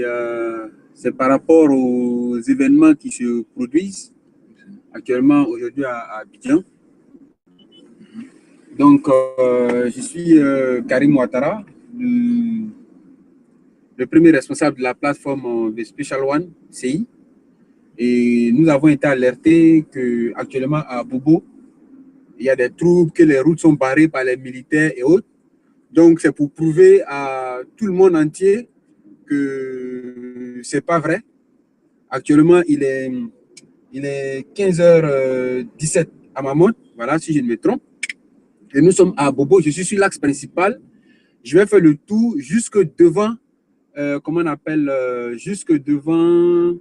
Et c'est par rapport aux événements qui se produisent actuellement aujourd'hui à Abidjan. Donc, je suis Karim Ouattara, le premier responsable de la plateforme de Special One, CI. Et nous avons été alertés qu'actuellement à Bobo, il y a des troubles, que les routes sont barrées par les militaires et autres. Donc, c'est pour prouver à tout le monde entier que ce n'est pas vrai. Actuellement, il est 15h17 à ma montre, voilà, si je ne me trompe. Et nous sommes à Bobo, je suis sur l'axe principal. Je vais faire le tour jusque devant, comment on appelle, jusque devant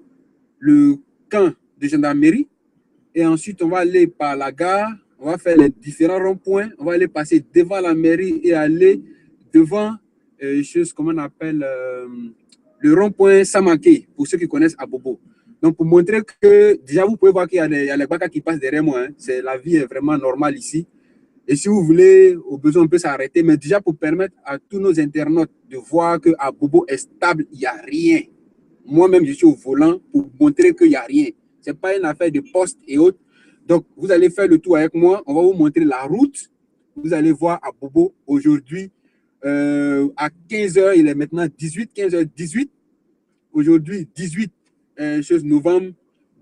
le camp de gendarmerie. Et ensuite, on va aller par la gare, on va faire les différents ronds-points, on va aller passer devant la mairie et aller devant, chose, comment on appelle, le rond-point Samaké, pour ceux qui connaissent à Bobo. Donc, pour montrer que, déjà, vous pouvez voir qu'il y a les bacs qui passent derrière moi. Hein. La vie est vraiment normale ici. Et si vous voulez, au besoin, on peut s'arrêter. Mais déjà, pour permettre à tous nos internautes de voir qu'à Bobo est stable, il n'y a rien. Moi-même, je suis au volant pour montrer qu'il n'y a rien. Ce n'est pas une affaire de poste et autres. Donc, vous allez faire le tour avec moi. On va vous montrer la route. Vous allez voir à Bobo aujourd'hui, à 15h, il est maintenant 15h18. Aujourd'hui, 18 novembre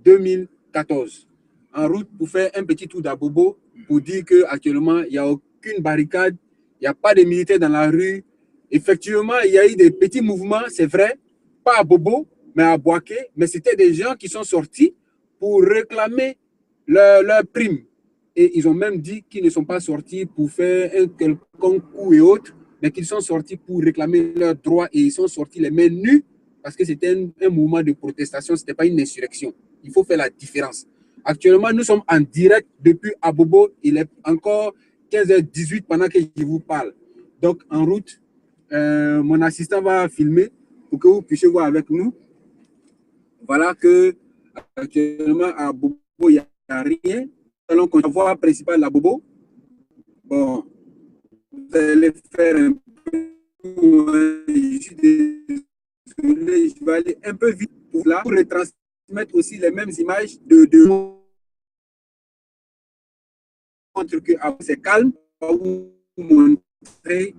2014. En route pour faire un petit tour d'Abobo pour dire qu'actuellement, il n'y a aucune barricade, il n'y a pas de militaires dans la rue. Effectivement, il y a eu des petits mouvements, c'est vrai, pas à Bobo, mais à Boaké, mais c'était des gens qui sont sortis pour réclamer leur prime. Et ils ont même dit qu'ils ne sont pas sortis pour faire un quelconque coup et autres, mais qu'ils sont sortis pour réclamer leurs droits et ils sont sortis les mains nues parce que c'était un mouvement de protestation, ce n'était pas une insurrection. Il faut faire la différence. Actuellement, nous sommes en direct depuis Abobo. Il est encore 15h18 pendant que je vous parle. Donc, en route, mon assistant va filmer pour que vous puissiez voir avec nous. Voilà que actuellement à Bobo, il n'y a rien. Allons la voie principale à Bobo. Bon, vous allez faire un peu. Je suis désolé, je vais aller un peu vite pour retransmettre aussi les mêmes images de montre que c'est calme, pour vous montrer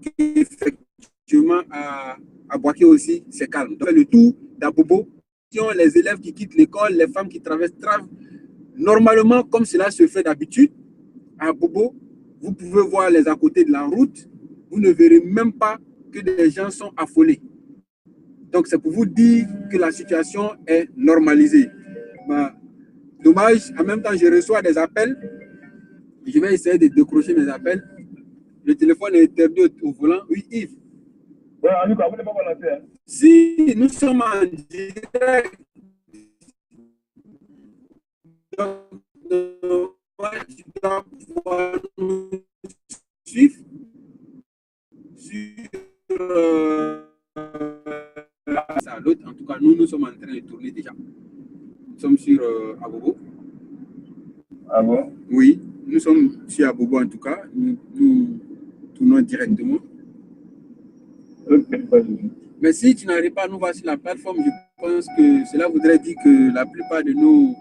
qu'effectivement à Boaké aussi c'est calme. Donc le tour d'Abobo, les élèves qui quittent l'école, les femmes qui traversent normalement comme cela se fait d'habitude à Bobo, vous pouvez voir les à côté de la route, vous ne verrez même pas que des gens sont affolés. Donc c'est pour vous dire que la situation est normalisée. Bah, dommage, en même temps je reçois des appels. Je vais essayer de décrocher mes appels. Le téléphone est interdit au volant. Oui, Yves. Ouais, Anouka, vous n'avez pas balancé, hein? Si nous sommes en direct, tu dois pouvoir nous suivre sur l'autre. En tout cas, nous sommes en train de tourner déjà. Nous sommes sur Abobo. Ah bon? Oui, nous sommes sur Abobo en tout cas. Nous tournons directement. Mais si tu n'arrives pas à nous voir sur la plateforme, je pense que cela voudrait dire que la plupart de nos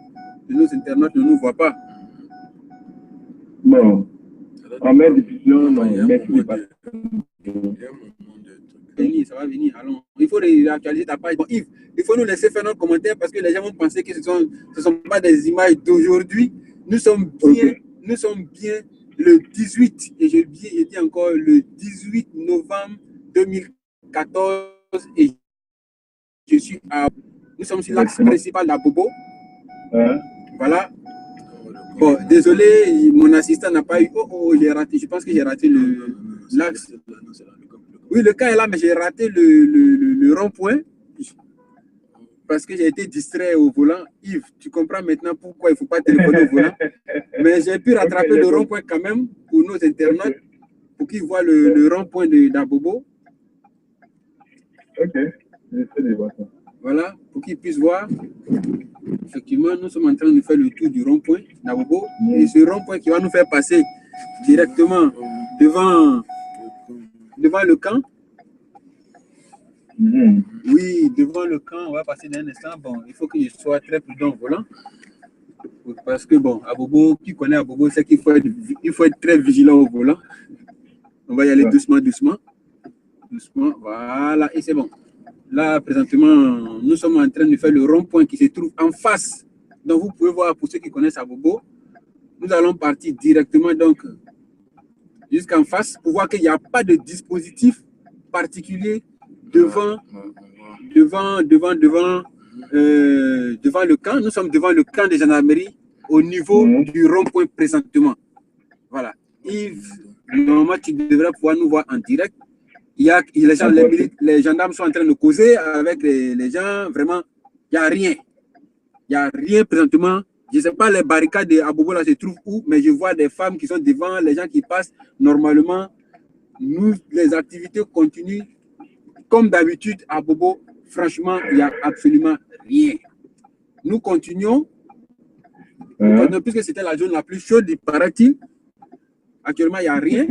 internautes ne nous voient pas. Non. En même diffusion, non. Ça va venir. Allons. Il faut réactualiser ta page. Bon, Yves, il faut nous laisser faire notre commentaire parce que les gens vont penser que ce ne sont pas des images d'aujourd'hui. Nous sommes bien le 18, et je dis encore le 18 novembre 2014 et je suis nous sommes sur l'axe principal d'Abobo. Voilà. Bon, désolé, mon assistant n'a pas eu. J'ai raté. Je pense que j'ai raté l'axe. Oui, le camp est là, mais j'ai raté le rond-point parce que j'ai été distrait au volant. Yves, tu comprends maintenant pourquoi il ne faut pas téléphoner au volant. Mais j'ai pu rattraper le rond-point quand même pour nos internautes, pour qu'ils voient le rond-point d'Abobo. Ok, j'essaie de voir ça. Voilà, pour qu'ils puissent voir. Effectivement, nous sommes en train de faire le tour du rond-point d'Abobo. Et ce rond-point qui va nous faire passer directement devant le camp. Oui, devant le camp, on va passer d'un instant. Bon, il faut que je sois très prudent au volant. Parce que, bon, Abobo, qui connaît Abobo, c'est qu'il faut être très vigilant au volant. On va y aller doucement, doucement. Doucement, voilà, et c'est bon. Là, présentement, nous sommes en train de faire le rond-point qui se trouve en face. Donc, vous pouvez voir, pour ceux qui connaissent Abobo, nous allons partir directement donc jusqu'en face pour voir qu'il n'y a pas de dispositif particulier devant le camp. Nous sommes devant le camp de gendarmerie au niveau du rond-point présentement. Voilà. Yves, normalement, tu devrais pouvoir nous voir en direct. Les gendarmes sont en train de causer avec les gens. Vraiment, il n'y a rien. Il n'y a rien présentement. Je ne sais pas les barricades de Abobo là se trouvent où, mais je vois des femmes qui sont devant, les gens qui passent. Normalement, nous, les activités continuent comme d'habitude à Bobo. Franchement, il n'y a absolument rien. Nous continuons, puisque c'était la zone la plus chaude, il paraît-il. Actuellement, il n'y a rien.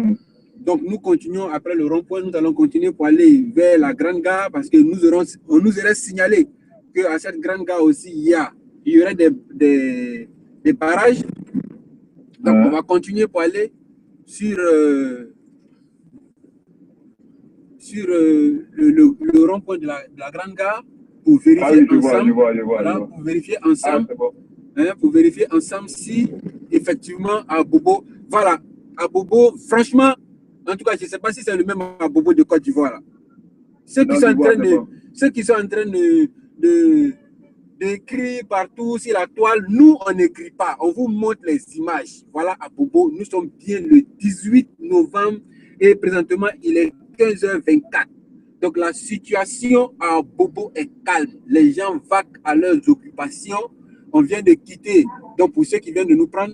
Donc, nous continuons après le rond-point. Nous allons continuer pour aller vers la grande gare parce que on nous aurait signalé qu'à cette grande gare aussi, il y aurait des barrages. Donc, on va continuer pour aller sur le rond-point de la grande gare pour vérifier ensemble. Pour vérifier ensemble. Pour vérifier ensemble si effectivement à Bobo, voilà, à Bobo, franchement, en tout cas, je ne sais pas si c'est le même à Bobo de Côte d'Ivoire. Ceux qui sont en train d'écrire partout sur la toile, nous, on n'écrit pas. On vous montre les images. Voilà à Bobo, nous sommes bien le 18 novembre et présentement, il est 15h24. Donc, la situation à Bobo est calme. Les gens vaquent à leurs occupations. On vient de quitter. Donc, pour ceux qui viennent de nous prendre,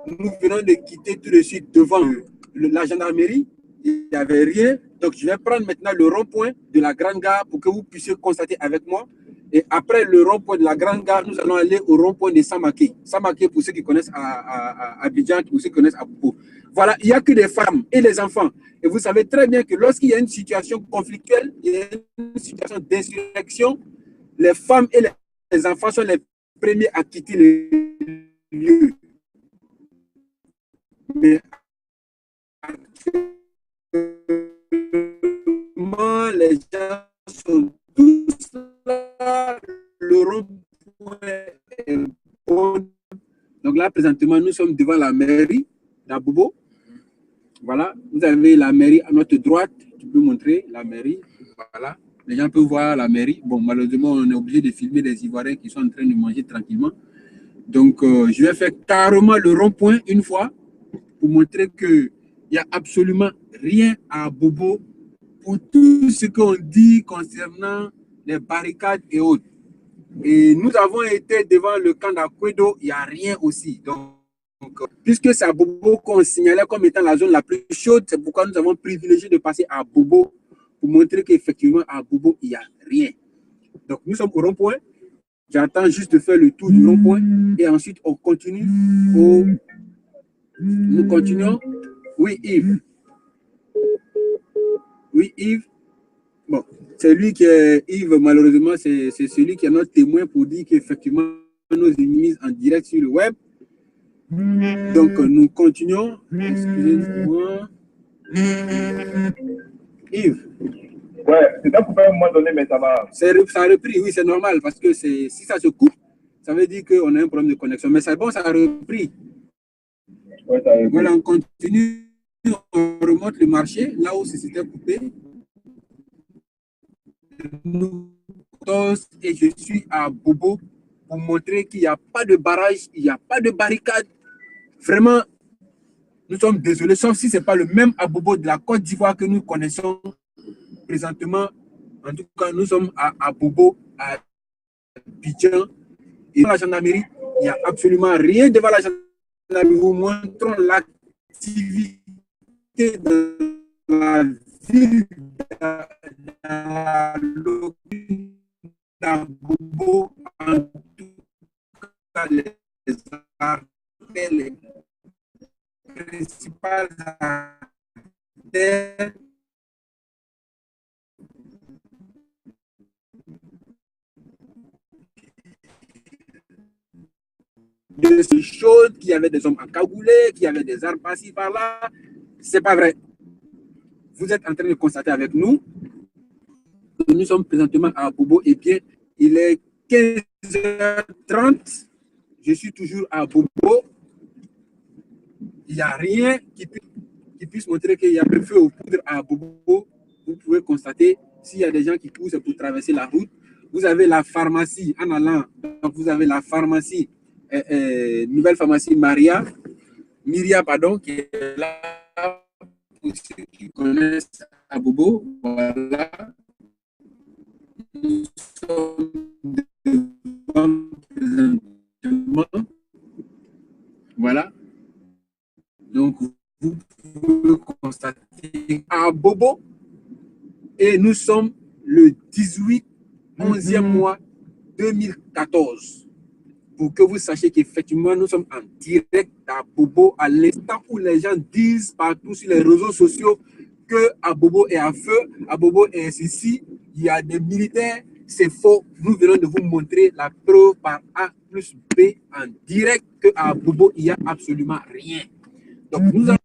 nous venons de quitter tout de suite devant la gendarmerie. Il n'y avait rien. Donc, je vais prendre maintenant le rond-point de la grande gare pour que vous puissiez constater avec moi. Et après le rond-point de la grande gare, nous allons aller au rond-point de Samaké. Samaké, pour ceux qui connaissent à Abidjan, pour ceux qui connaissent à Bobo. Voilà, il n'y a que des femmes et des enfants. Et vous savez très bien que lorsqu'il y a une situation conflictuelle, il y a une situation d'insurrection, les femmes et les enfants sont les premiers à quitter le lieu. Mais actuellement, les gens sont tous là, le rond-point est bon. Donc là, présentement, nous sommes devant la mairie d'Abobo. Voilà, vous avez la mairie à notre droite. Tu peux montrer la mairie. Voilà, les gens peuvent voir la mairie. Bon, malheureusement, on est obligé de filmer les Ivoiriens qui sont en train de manger tranquillement. Donc, je vais faire carrément le rond-point une fois pour montrer qu'il n'y a absolument rien à Bobo pour tout ce qu'on dit concernant les barricades et autres. Et nous avons été devant le camp d'Akwedo, il n'y a rien aussi. Donc, puisque c'est à Bobo qu'on signalait comme étant la zone la plus chaude, c'est pourquoi nous avons privilégié de passer à Bobo pour montrer qu'effectivement à Bobo, il n'y a rien. Donc, nous sommes au rond-point. J'attends juste de faire le tour du rond-point et ensuite on continue. Nous continuons. Oui, Yves. Oui, Yves. Bon, c'est lui qui est, Yves, malheureusement, c'est celui qui est notre témoin pour dire qu'effectivement, nous émissions en direct sur le web. Donc, nous continuons. Excusez-moi. Yves. Ouais, c'était coupé à un moment donné, mais ça va. Ça a repris, oui, c'est normal, parce que si ça se coupe, ça veut dire qu'on a un problème de connexion. Mais c'est bon, ça a repris. Ouais, ça a repris. Voilà, on continue, on remonte le marché, là où c'était coupé. Et je suis à Bobo pour montrer qu'il n'y a pas de barrage, il n'y a pas de barricade. Vraiment, nous sommes désolés, sauf si ce n'est pas le même Abobo de la Côte d'Ivoire que nous connaissons présentement. En tout cas, nous sommes à Bobo, à Abidjan. Et dans la gendarmerie, il n'y a absolument rien devant la gendarmerie. Nous vous montrons l'activité de la ville d'Abobo, en tout cas les artères, les principales artères de ces choses, qu'il y avait des hommes encagoulés, qu'il y avait des armes par-ci, par-là. C'est pas vrai. Vous êtes en train de constater avec nous que nous sommes présentement à Bobo. Eh bien, il est 15h30. Je suis toujours à Bobo. Il n'y a rien qui puisse montrer qu'il y a le feu au poudre à Bobo. Vous pouvez constater, s'il y a des gens qui poussent pour traverser la route, vous avez la pharmacie en allant. Donc, vous avez la pharmacie, nouvelle pharmacie Myria, pardon, qui est là pour ceux qui connaissent à Bobo. Voilà. Nous sommes devant présentement. Voilà. Donc, vous pouvez constater à Bobo. Et nous sommes le 18, 11e mois 2014. Pour que vous sachiez qu'effectivement, nous sommes en direct à Bobo à l'instant où les gens disent partout sur les réseaux sociaux que à Bobo est à feu, à Bobo est ceci, il y a des militaires, c'est faux. Nous venons de vous montrer la preuve par A plus B en direct qu'à Bobo, il n'y a absolument rien. Donc, nous allons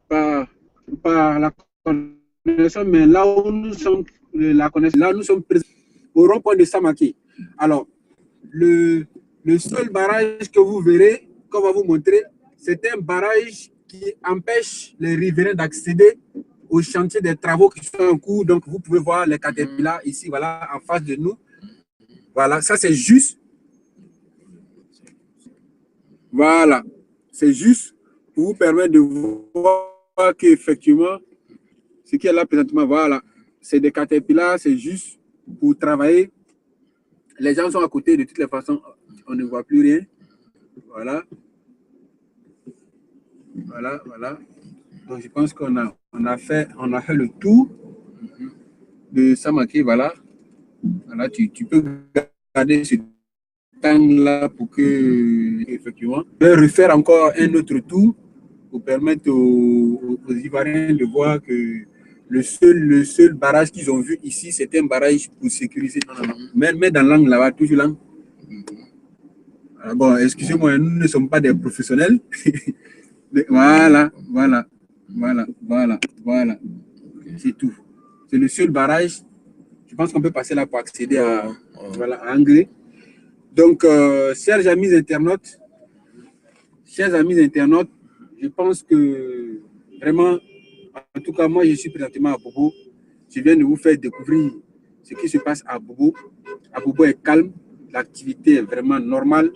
par la connaissance, mais là où nous sommes, la connaissance, là nous sommes présents au rond-point de Samake. Alors, le seul barrage que vous verrez, qu'on va vous montrer, c'est un barrage qui empêche les riverains d'accéder au chantier des travaux qui sont en cours. Donc, vous pouvez voir les caterpillars ici, voilà, en face de nous. Voilà, ça c'est juste. Voilà, c'est juste pour vous permettre de voir qu'effectivement, ce qui est là présentement, voilà, c'est des caterpillars, c'est juste pour travailler. Les gens sont à côté, de toutes les façons, on ne voit plus rien. Voilà. Voilà, voilà. Donc, je pense qu'on a fait le tour de Samake, voilà. Voilà, tu peux garder ce temps-là pour que, effectivement, je vais refaire encore un autre tour pour permettre aux Ivoiriens de voir que le seul barrage qu'ils ont vu ici, c'est un barrage pour sécuriser. Mais dans l'angle là-bas, toujours l'angle. Bon, excusez-moi, nous ne sommes pas des professionnels. Voilà. C'est tout. C'est le seul barrage. Je pense qu'on peut passer là pour accéder à Anglais. Donc, chers amis internautes, je pense que vraiment, en tout cas, moi, je suis présentement à Bobo. Je viens de vous faire découvrir ce qui se passe à Bobo. À Bobo est calme, l'activité est vraiment normale.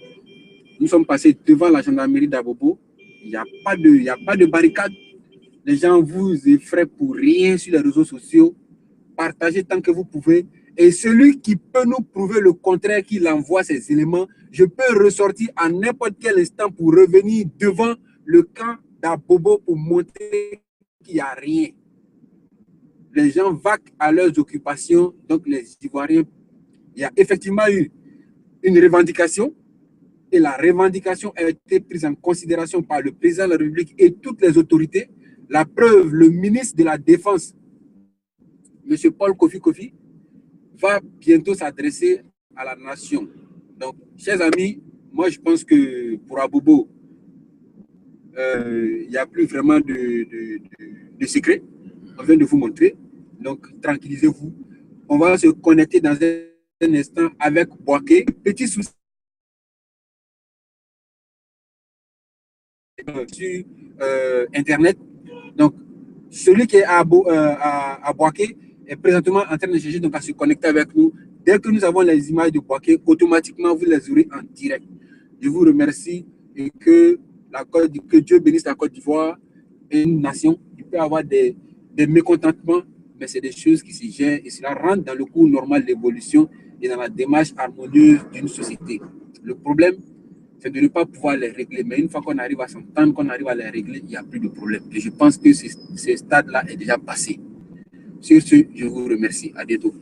Nous sommes passés devant la gendarmerie d'Abobo. Il n'y a pas de barricade. Les gens vous effraient pour rien sur les réseaux sociaux. Partagez tant que vous pouvez. Et celui qui peut nous prouver le contraire, qu'il envoie ces éléments, je peux ressortir à n'importe quel instant pour revenir devant le camp d'Abobo pour montrer qu'il n'y a rien. Les gens vaquent à leurs occupations. Donc les Ivoiriens, il y a effectivement eu une revendication. Et la revendication a été prise en considération par le président de la République et toutes les autorités. La preuve, le ministre de la Défense, M. Paul Kofi, va bientôt s'adresser à la nation. Donc, chers amis, moi je pense que pour Abobo, il n'y a plus vraiment de secret. On vient de vous montrer. Donc, tranquillisez-vous. On va se connecter dans un instant avec Boaké. Petit souci sur Internet. Donc, celui qui est à Boaké est présentement en train de chercher donc, à se connecter avec nous. Dès que nous avons les images de Boaké, automatiquement, vous les aurez en direct. Je vous remercie et que Dieu bénisse la Côte d'Ivoire et une nation. Il peut y avoir des mécontentements, mais c'est des choses qui se gèrent et cela rentre dans le cours normal d'évolution et dans la démarche harmonieuse d'une société. Le problème, c'est de ne pas pouvoir les régler. Mais une fois qu'on arrive à s'entendre, qu'on arrive à les régler, il n'y a plus de problème. Et je pense que ce stade-là est déjà passé. Sur ce, je vous remercie. À bientôt.